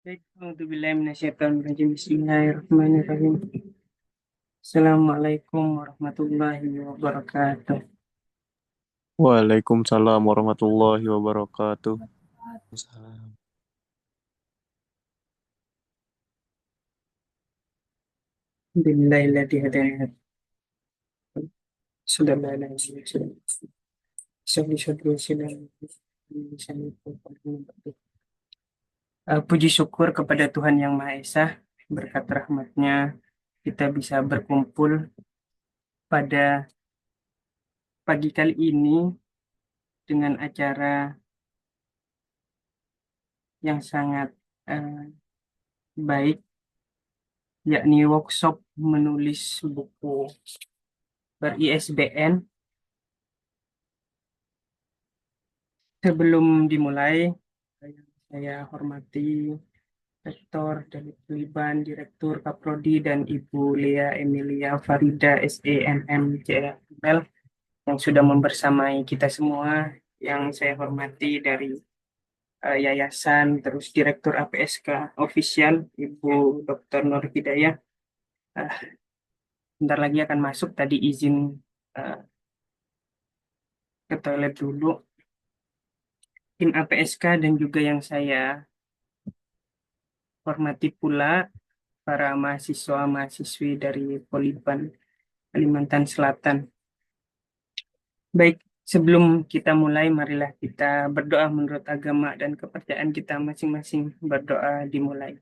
Baik, A'udzubillahi minasyaitonirrajim. Bismillahirrahmanirrahim. Assalamualaikum warahmatullahi wabarakatuh. Waalaikumsalam warahmatullahi wabarakatuh. Salam. Alhamdulillahilladzi hadana sallallahu alaihi wasallam. Salli salli sallam. Puji syukur kepada Tuhan Yang Maha Esa, berkat rahmatnya kita bisa berkumpul pada pagi kali ini dengan acara yang sangat eh, baik, yakni workshop menulis buku ber-ISBN. Sebelum dimulai, saya hormati Rektor dan Liban, Direktur Kaprodi, dan Ibu Lea Emilia Farida, SEMM, JML, yang sudah membersamai kita semua, yang saya hormati dari Yayasan, terus Direktur APSK Official, Ibu Dr. Nur Hidayah. Uh, Bentar lagi akan masuk, tadi izin uh, ke toilet dulu. Tim APSK dan juga yang saya hormati pula para mahasiswa-mahasiswi dari Poliban Kalimantan Selatan. Baik, sebelum kita mulai, marilah kita berdoa menurut agama dan kepercayaan kita masing-masing. Berdoa dimulai.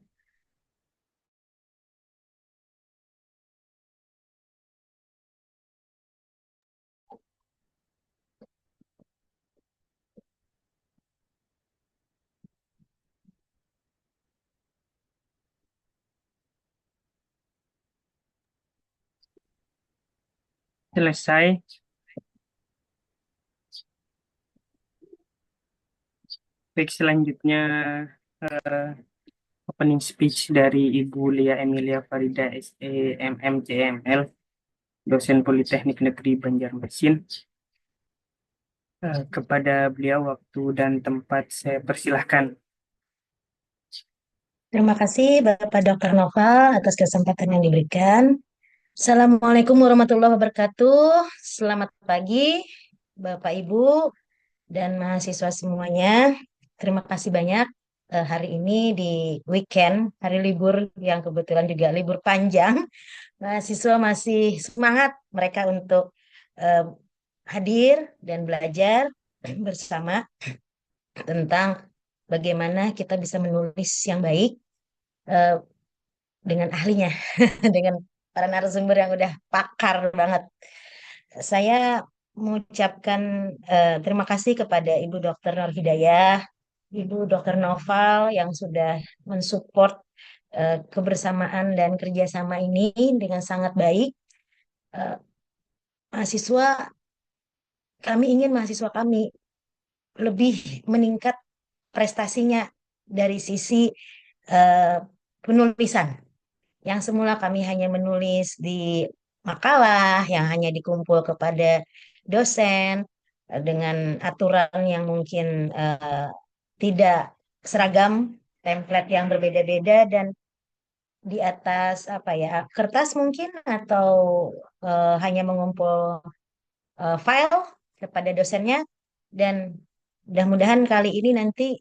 Selesai. Baik, selanjutnya opening speech dari Ibu Lia Emilia Farida, SEMM, dosen Politeknik Negeri Banjarmasin. Kepada beliau waktu dan tempat saya persilahkan. Terima kasih Bapak Dr. Noval atas kesempatan yang diberikan. Assalamualaikum warahmatullahi wabarakatuh. Selamat pagi Bapak Ibu dan mahasiswa semuanya. Terima kasih banyak hari ini di weekend, hari libur yang kebetulan juga libur panjang. Mahasiswa masih semangat mereka untuk eh, hadir dan belajar bersama tentang bagaimana kita bisa menulis yang baik eh, dengan ahlinya, dengan para narasumber yang udah pakar banget. Saya mengucapkan terima kasih kepada Ibu Dr. Nur Hidayah, Ibu Dr. Noval yang sudah mensupport kebersamaan dan kerjasama ini dengan sangat baik. Eh, mahasiswa, kami ingin mahasiswa kami lebih meningkat prestasinya dari sisi eh, penulisan. Yang semula kami hanya menulis di makalah yang hanya dikumpul kepada dosen dengan aturan yang mungkin tidak seragam, template yang berbeda-beda dan di atas apa ya kertas mungkin atau hanya mengumpul file kepada dosennya dan mudah-mudahan kali ini nanti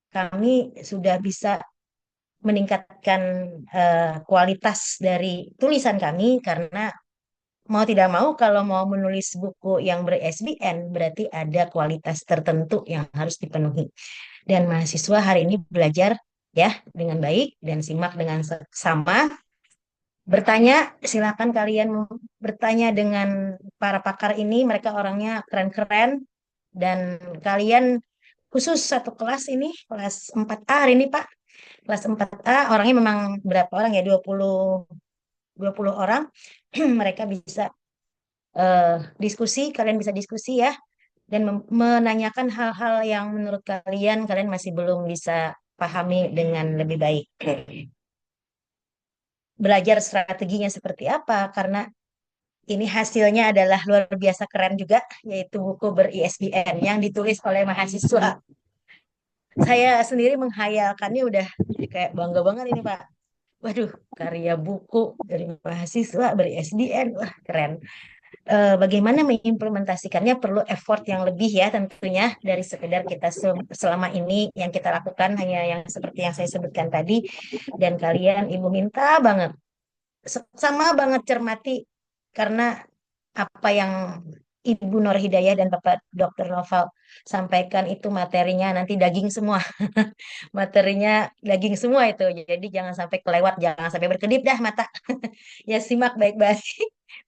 kami sudah bisa meningkatkan kualitas dari tulisan kami karena mau tidak mau kalau mau menulis buku yang ber-ISBN berarti ada kualitas tertentu yang harus dipenuhi. Dan mahasiswa hari ini belajar ya dengan baik dan simak dengan seksama. Bertanya, silakan kalian bertanya dengan para pakar ini, mereka orangnya keren-keren dan kalian khusus satu kelas ini, kelas 4A hari ini Pak. Kelas 4A orangnya memang berapa orang ya? 20 orang. Mereka bisa eh, diskusi, kalian bisa diskusi ya dan menanyakan hal-hal yang menurut kalian masih belum bisa pahami dengan lebih baik. Belajar strateginya seperti apa karena ini hasilnya adalah luar biasa keren juga yaitu buku ber-ISBN yang ditulis oleh mahasiswa. Saya sendiri menghayalkannya udah kayak bangga banget ini Pak. Waduh, karya buku dari mahasiswa ber-SDN, wah keren. Bagaimana mengimplementasikannya perlu effort yang lebih ya tentunya dari sekedar kita selama ini yang kita lakukan hanya yang seperti yang saya sebutkan tadi dan kalian Ibu minta banget sama banget cermati karena apa yang Ibu Nur Hidayah dan Bapak Dr. Noval sampaikan itu materinya nanti daging semua. Materinya daging semua itu. Jadi jangan sampai kelewat, jangan sampai berkedip dah mata. Ya simak baik-baik.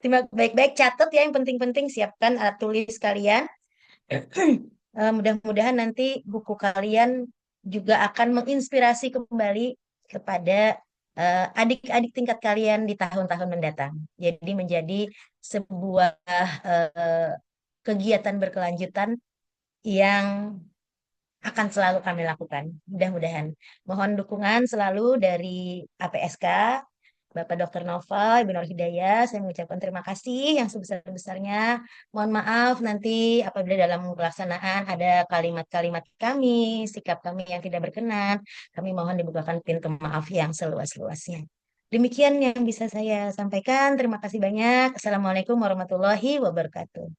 Simak baik-baik, catat ya yang penting-penting, siapkan alat tulis kalian. Mudah-mudahan nanti buku kalian juga akan menginspirasi kembali kepada adik-adik tingkat kalian di tahun-tahun mendatang. Jadi menjadi sebuah kegiatan berkelanjutan yang akan selalu kami lakukan. Mudah-mudahan. Mohon dukungan selalu dari APSK, Bapak Dr. Nova, Ibu Nur Hidayah. Saya mengucapkan terima kasih yang sebesar-besarnya. Mohon maaf nanti apabila dalam pelaksanaan ada kalimat-kalimat kami, sikap kami yang tidak berkenan, kami mohon dibukakan pintu maaf yang seluas-luasnya. Demikian yang bisa saya sampaikan. Terima kasih banyak. Assalamualaikum warahmatullahi wabarakatuh.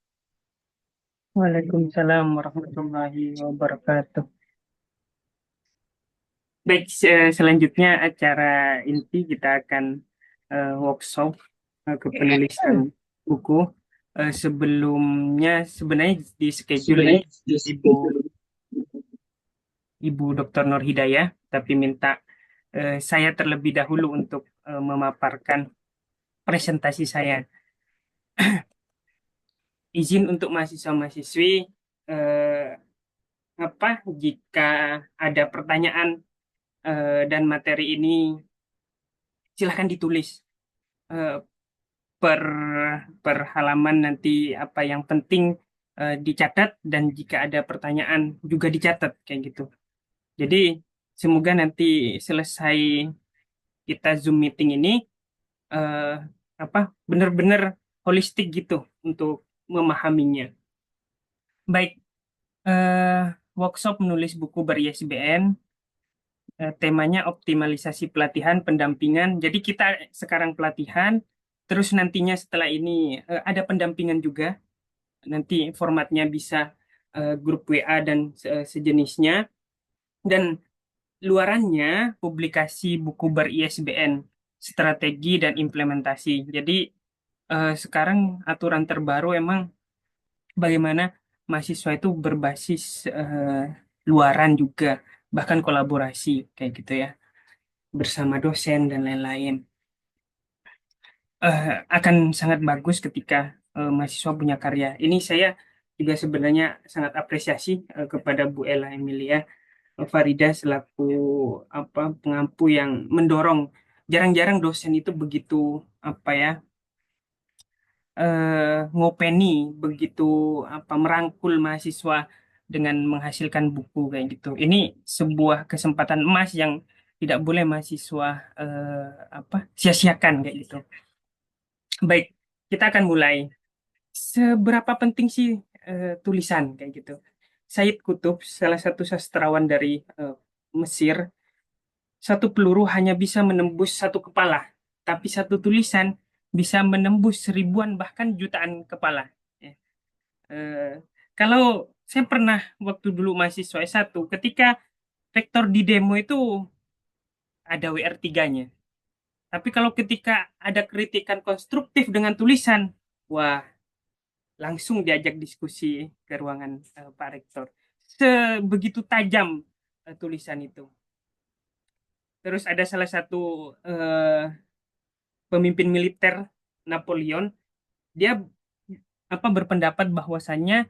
Waalaikumsalam warahmatullahi wabarakatuh. Baik, selanjutnya acara inti kita akan workshop kepenulisan buku. Sebelumnya sebenarnya di schedule Ibu Dr. Nur Hidayah, tapi minta saya terlebih dahulu untuk memaparkan presentasi saya. Izin untuk mahasiswa-mahasiswi, jika ada pertanyaan dan materi ini silahkan ditulis eh, per per halaman, nanti apa yang penting dicatat, dan jika ada pertanyaan juga dicatat kayak gitu. Jadi semoga nanti selesai kita Zoom meeting ini eh, benar-benar holistik gitu untuk memahaminya. Baik, workshop menulis buku ber-ISBN. Temanya optimalisasi pelatihan pendampingan. Jadi kita sekarang pelatihan, terus nantinya setelah ini ada pendampingan juga. Nanti formatnya bisa grup WA dan sejenisnya. Dan luarannya publikasi buku ber-ISBN, strategi dan implementasi. Jadi sekarang aturan terbaru emang bagaimana mahasiswa itu berbasis luaran juga, bahkan kolaborasi kayak gitu ya, bersama dosen dan lain-lain. Akan sangat bagus ketika mahasiswa punya karya. Ini saya juga sebenarnya sangat apresiasi kepada Bu Ella Emilia Farida selaku pengampu yang mendorong. Jarang-jarang dosen itu begitu ngopeni, begitu merangkul mahasiswa dengan menghasilkan buku kayak gitu. Ini sebuah kesempatan emas yang tidak boleh mahasiswa sia-siakan kayak gitu. Baik, kita akan mulai. Seberapa penting sih tulisan kayak gitu? Said Qutb, salah satu sastrawan dari Mesir, satu peluru hanya bisa menembus satu kepala, tapi satu tulisan bisa menembus ribuan bahkan jutaan kepala. Ya. Eh, Kalau saya pernah waktu dulu mahasiswa S1, ketika rektor di demo itu ada WR3-nya. Tapi kalau ketika ada kritikan konstruktif dengan tulisan, wah, langsung diajak diskusi ke ruangan Pak Rektor. Sebegitu tajam tulisan itu. Terus ada salah satu pemimpin militer, Napoleon, dia berpendapat bahwasannya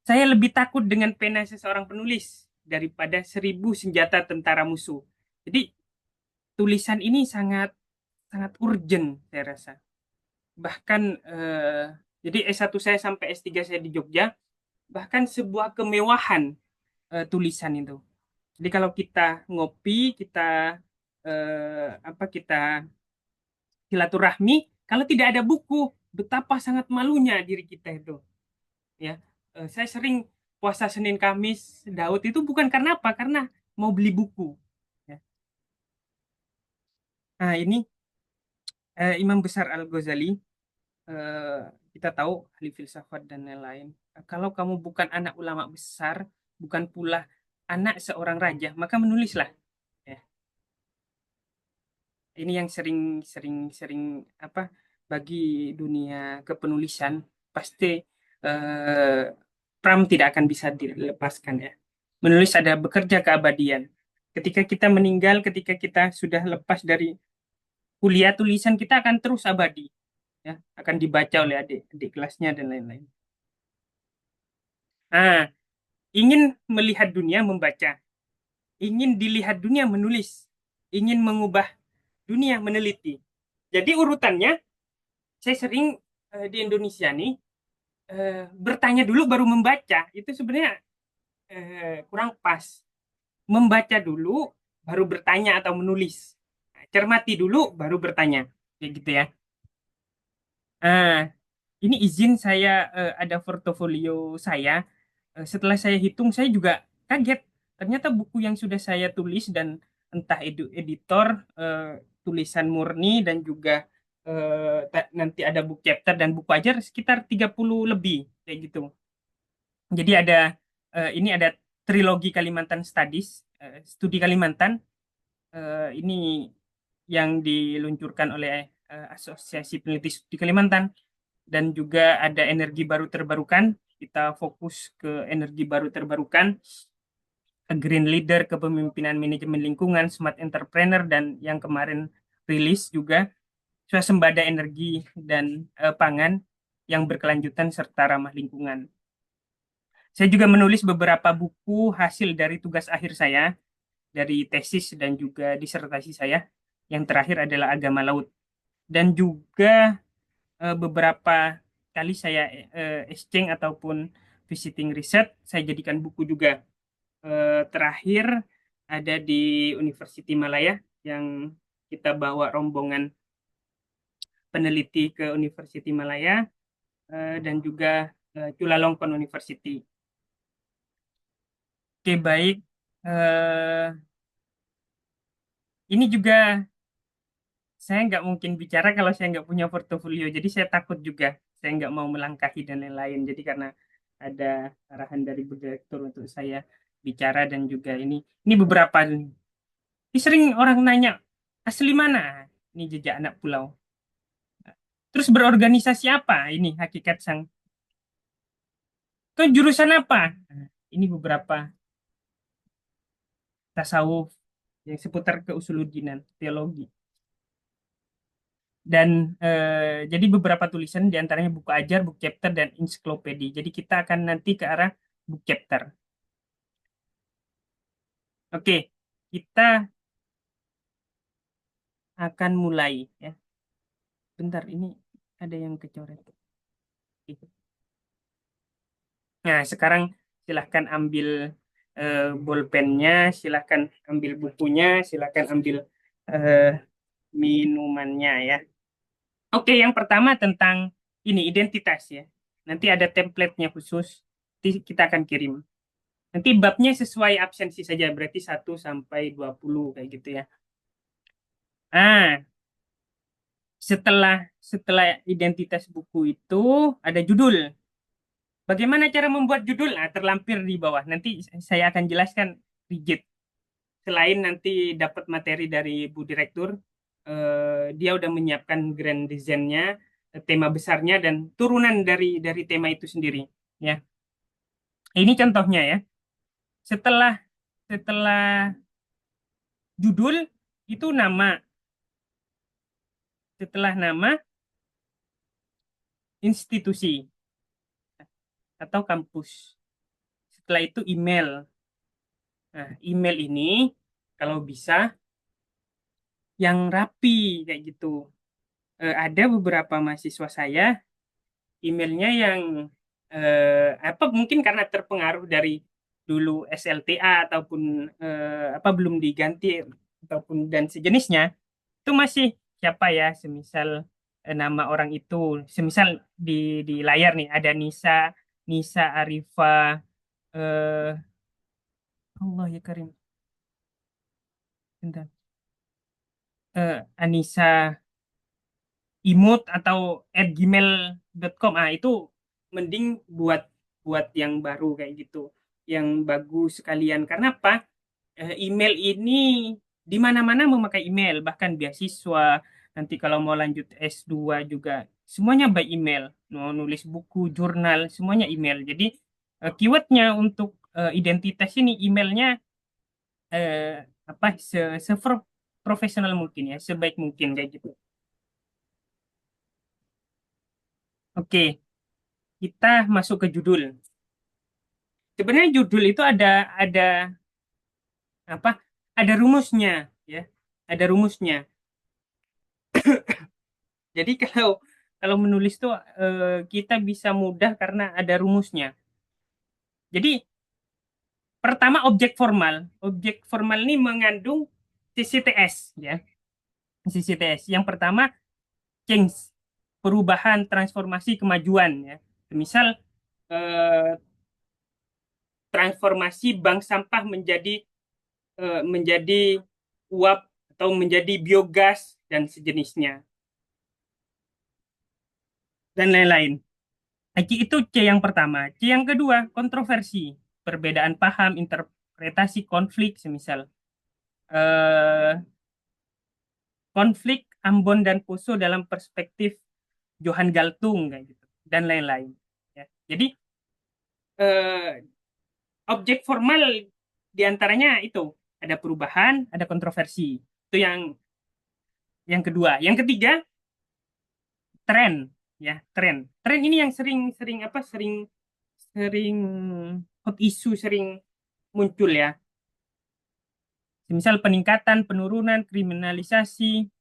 saya lebih takut dengan pena seseorang penulis daripada 1.000 senjata tentara musuh. Jadi tulisan ini sangat sangat urgent saya rasa. Bahkan jadi S1 saya sampai S3 saya di Jogja, bahkan sebuah kemewahan tulisan itu. Jadi kalau kita ngopi, kita kita silaturahmi, kalau tidak ada buku, betapa sangat malunya diri kita itu. Ya, saya sering puasa Senin Kamis Daud itu bukan karena apa? Karena mau beli buku. Ya. Nah, ini Imam Besar Al-Ghazali, eh, kita tahu ahli filsafat dan lain-lain. Kalau kamu bukan anak ulama besar, bukan pula anak seorang raja, maka menulislah. Ya. Ini yang sering apa bagi dunia kepenulisan pasti eh, Pram tidak akan bisa dilepaskan ya. Menulis ada bekerja keabadian. Ketika kita meninggal, ketika kita sudah lepas dari kuliah, tulisan kita akan terus abadi ya, akan dibaca oleh adik-adik kelasnya dan lain-lain. Nah, ingin melihat dunia membaca, ingin dilihat dunia menulis, ingin mengubah dunia meneliti. Jadi urutannya saya sering di Indonesia nih bertanya dulu baru membaca itu sebenarnya kurang pas. Membaca dulu baru bertanya atau menulis. Cermati dulu baru bertanya, kayak gitu ya. Ah, ini izin saya ada portofolio saya. Setelah saya hitung, saya juga kaget. Ternyata buku yang sudah saya tulis dan entah editor, eh, tulisan murni dan juga nanti ada book chapter dan buku ajar sekitar 30 lebih kayak gitu. Jadi ini ada trilogi Kalimantan Studies, studi Kalimantan. Ini yang diluncurkan oleh Asosiasi Peneliti Studi Kalimantan dan juga ada energi baru terbarukan. Kita fokus ke energi baru terbarukan, Green Leader, kepemimpinan manajemen lingkungan, Smart Entrepreneur, dan yang kemarin rilis juga swasembada energi dan pangan yang berkelanjutan serta ramah lingkungan. Saya juga menulis beberapa buku hasil dari tugas akhir saya, dari tesis dan juga disertasi saya. Yang terakhir adalah Agama Laut. Dan juga beberapa kali saya exchange ataupun visiting research, saya jadikan buku juga. Terakhir ada di University Malaya yang kita bawa rombongan peneliti ke University Malaya dan juga Chulalongkorn University. Oke, baik. Ini juga saya nggak mungkin bicara kalau saya nggak punya portofolio. Jadi saya takut juga. Saya nggak mau melangkahi dan lain-lain. Jadi karena ada arahan dari Bu Direktur untuk saya bicara dan juga ini beberapa. Ini sering orang nanya asli mana? Ini jejak anak pulau. Terus berorganisasi apa? Ini hakikat sang. Ke jurusan apa? Nah, ini beberapa tasawuf yang seputar keusuludinan, teologi. Dan jadi beberapa tulisan diantaranya buku ajar, buku chapter, dan ensiklopedia. Jadi kita akan nanti ke arah buku chapter. Oke, kita akan mulai ya. Bentar, ini ada yang kecoret. Oke. Nah, sekarang silahkan ambil bolpennya, silahkan ambil bukunya, silahkan ambil eh, minumannya ya. Oke, yang pertama tentang ini identitas ya. Nanti ada template-nya khusus, kita akan kirim. Nanti babnya sesuai absensi saja, berarti 1 sampai 20 kayak gitu ya. Ah, setelah setelah identitas buku itu ada judul. Bagaimana cara membuat judul? Nah, terlampir di bawah. Nanti saya akan jelaskan rigid. Selain nanti dapat materi dari Bu Direktur, dia udah menyiapkan grand design-nya, tema besarnya dan turunan dari tema itu sendiri. Ya, ini contohnya ya. Setelah setelah judul itu nama. Setelah nama institusi atau kampus. Setelah itu email. Nah, email ini kalau bisa yang rapi kayak gitu. Ada beberapa mahasiswa saya emailnya yang apa mungkin karena terpengaruh dari dulu SLTA ataupun apa belum diganti ataupun dan sejenisnya itu masih siapa ya semisal nama orang itu semisal di layar nih ada Nisa Nisa Arifa Allah ya Karim Bentar. Anissa imut atau @gmail.com, itu mending buat buat yang baru kayak gitu, yang bagus sekalian. Karena apa? Email ini di mana-mana memakai email, bahkan beasiswa, nanti kalau mau lanjut S2 juga semuanya by email, mau nulis buku, jurnal, semuanya email. Jadi keywordnya untuk identitas ini emailnya eh, apa profesional mungkin ya, sebaik mungkin kayak gitu. Oke, kita masuk ke judul. Sebenarnya judul itu ada apa? Ada rumusnya ya. Ada rumusnya. Jadi kalau kalau menulis tuh kita bisa mudah karena ada rumusnya. Jadi pertama objek formal. Objek formal ini mengandung CCTS ya. CCTS. Yang pertama change, perubahan, transformasi, kemajuan ya. Misal eh, transformasi bank sampah menjadi uap atau menjadi biogas dan sejenisnya dan lain-lain. Itu C yang pertama. C yang kedua, kontroversi, perbedaan paham, interpretasi, konflik, semisal eh, konflik Ambon dan Poso dalam perspektif Johan Galtung kayak gitu dan lain-lain. Ya. Jadi eh, objek formal diantaranya itu ada perubahan, ada kontroversi. Itu yang kedua. Yang ketiga, tren ya, tren ini yang sering sering apa sering sering hot issue, sering muncul ya, misal peningkatan, penurunan, kriminalisasi,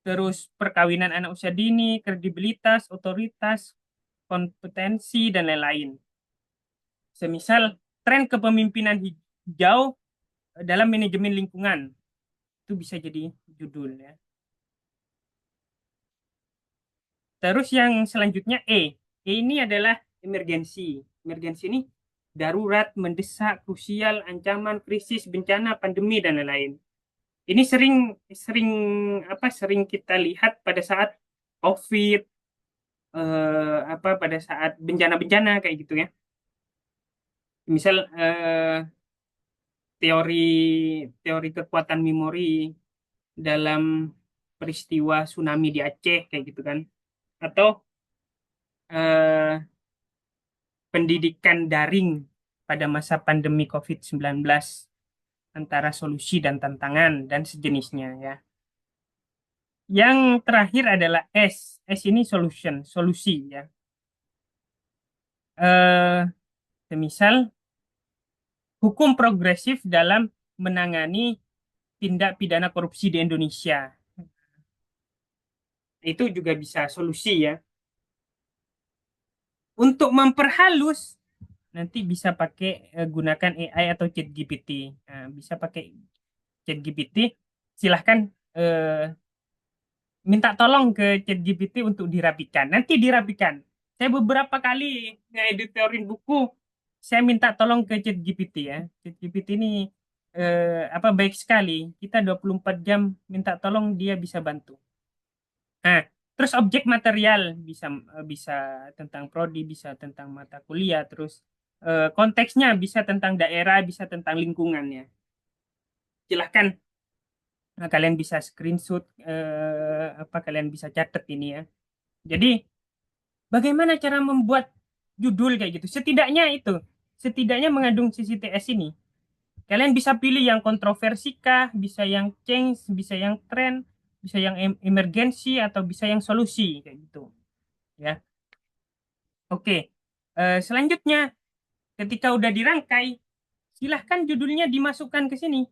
terus perkawinan anak usia dini, kredibilitas, otoritas, kompetensi, dan lain-lain. Semisal tren kepemimpinan hijau dalam manajemen lingkungan, itu bisa jadi judul ya. Terus yang selanjutnya E ini adalah emergensi. Emergensi ini darurat, mendesak, krusial, ancaman, krisis, bencana, pandemi, dan lain-lain. Ini sering sering sering kita lihat pada saat COVID, pada saat bencana-bencana kayak gitu ya. Misal teori teori kekuatan memori dalam peristiwa tsunami di Aceh kayak gitu kan. Atau eh, pendidikan daring pada masa pandemi COVID-19, antara solusi dan tantangan dan sejenisnya ya. Yang terakhir adalah S. S ini solution, solusi ya. Semisal hukum progresif dalam menangani tindak pidana korupsi di Indonesia. Itu juga bisa solusi ya. Untuk memperhalus nanti bisa pakai gunakan AI atau ChatGPT. Nah, bisa pakai ChatGPT. Silahkan eh, minta tolong ke ChatGPT untuk dirapikan. Nanti dirapikan. Saya beberapa kali ngeditorin buku, saya minta tolong ke ChatGPT ya. ChatGPT ini baik sekali. Kita 24 jam minta tolong, dia bisa bantu. Nah, terus objek material bisa bisa tentang prodi, bisa tentang mata kuliah, terus konteksnya bisa tentang daerah, bisa tentang lingkungannya. Silahkan kalian bisa screenshot, kalian bisa catat ini ya. Jadi bagaimana cara membuat judul kayak gitu? Setidaknya mengandung CCTS ini. Kalian bisa pilih yang kontroversi kah, bisa yang change, bisa yang tren, bisa yang emergensi, atau bisa yang solusi kayak gitu. Ya, oke. Selanjutnya, ketika udah dirangkai, silahkan judulnya dimasukkan ke sini.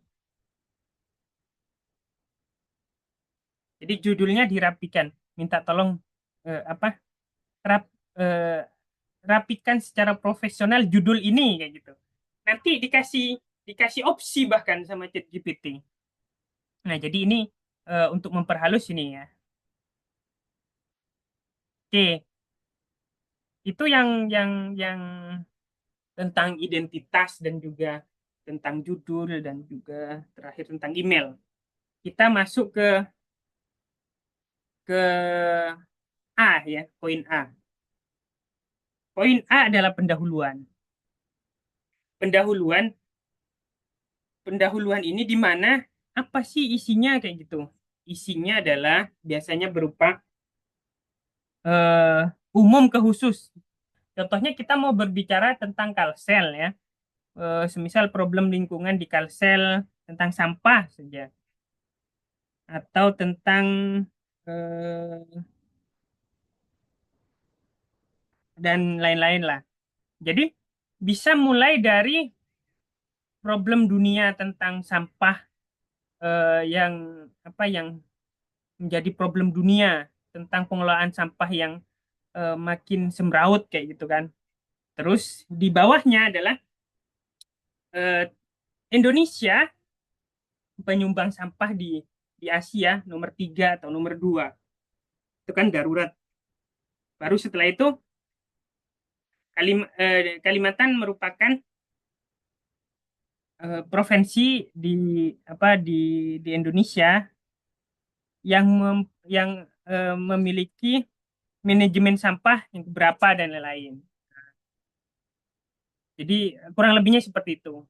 Jadi judulnya dirapikan. Minta tolong eh, apa rap, eh, rapikan secara profesional judul ini kayak gitu. Nanti dikasih dikasih opsi bahkan sama ChatGPT. Nah, jadi ini untuk memperhalus ini ya. Oke, itu yang tentang identitas dan juga tentang judul dan juga terakhir tentang email. Kita masuk ke A ya, poin A. Poin A adalah pendahuluan. Pendahuluan pendahuluan ini di mana apa sih isinya kayak gitu? Isinya adalah biasanya berupa eh, umum ke khusus. Contohnya kita mau berbicara tentang Kalsel ya. Semisal problem lingkungan di Kalsel tentang sampah saja atau tentang eh, dan lain-lain lah. Jadi bisa mulai dari problem dunia tentang sampah yang yang menjadi problem dunia tentang pengelolaan sampah yang makin semraut kayak gitu kan. Terus di bawahnya adalah eh, Indonesia penyumbang sampah di Asia nomor 3 atau nomor 2. Itu kan darurat. Baru setelah itu Kalimantan merupakan provinsi di di Indonesia yang memiliki manajemen sampah yang berapa dan lain-lain. Jadi kurang lebihnya seperti itu.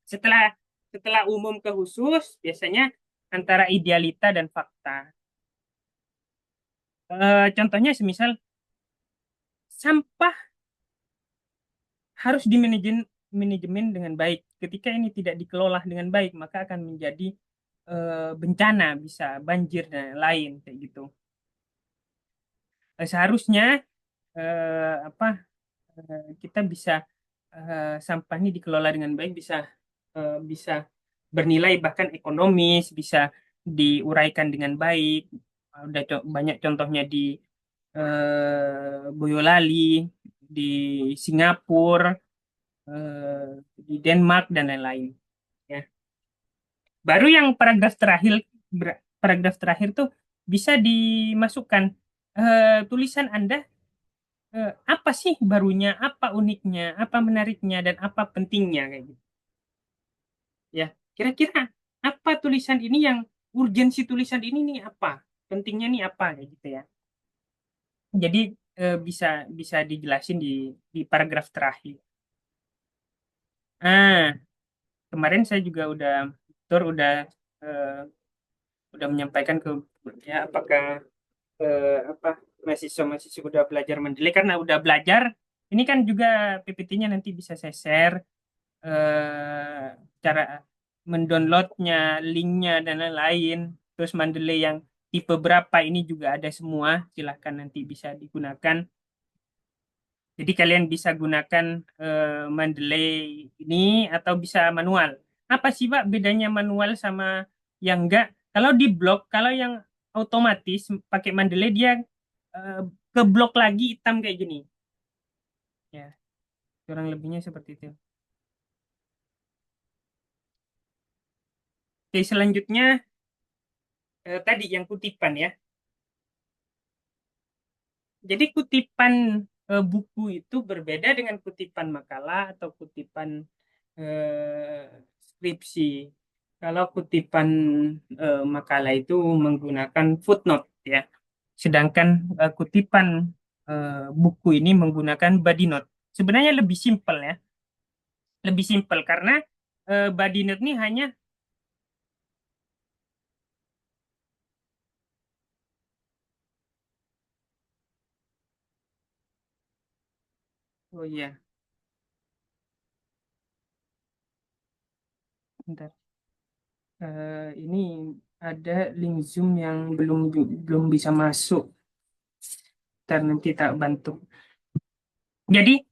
Setelah setelah umum ke khusus biasanya antara idealita dan fakta. Contohnya semisal sampah harus manajemen dengan baik. Ketika ini tidak dikelola dengan baik, maka akan menjadi bencana, bisa banjir dan lain kayak gitu. Seharusnya kita bisa sampah ini dikelola dengan baik, bisa bernilai bahkan ekonomis, bisa diuraikan dengan baik. Udah banyak contohnya di Boyolali, di Singapura, di Denmark dan lain-lain. Ya. Baru yang paragraf terakhir tuh bisa dimasukkan tulisan Anda apa sih barunya, apa uniknya, apa menariknya dan apa pentingnya kayak gitu. Ya, kira-kira apa tulisan ini yang urgensi tulisan ini nih apa? Pentingnya nih apa kayak gitu ya. Jadi bisa bisa dijelasin di paragraf terakhir. Ah, kemarin saya juga eh, udah menyampaikan ke ya apakah apa mahasiswa-mahasiswa udah belajar mendelay karena udah belajar ini kan juga PPT-nya nanti bisa saya share cara mendownloadnya, linknya dan lain-lain. Terus Mendeley yang tipe berapa ini juga ada semua. Silahkan nanti bisa digunakan. Jadi kalian bisa gunakan Mendeley ini atau bisa manual. Apa sih Pak bedanya manual sama yang enggak? Kalau di blok, kalau yang otomatis pakai Mendeley dia eh, ke blok lagi hitam kayak gini. Ya, kurang lebihnya seperti itu. Oke, selanjutnya tadi yang kutipan ya. Jadi kutipan buku itu berbeda dengan kutipan makalah atau kutipan skripsi. Kalau kutipan makalah itu menggunakan footnote ya. Sedangkan kutipan buku ini menggunakan body note. Sebenarnya lebih simpel ya. Lebih simpel karena body note ini hanya oh iya, bentar. Ini ada link Zoom yang belum bisa masuk. Ntar nanti tak bantu. Jadi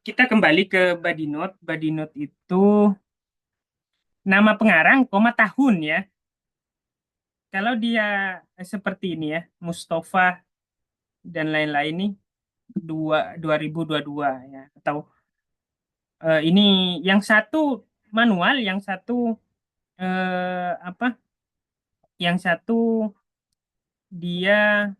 kita kembali ke body note. Body note itu nama pengarang, koma tahun ya. Kalau dia seperti ini ya, Mustafa dan lain-lain nih 2022 ya. Atau ini yang satu manual, yang satu apa? Yang satu dia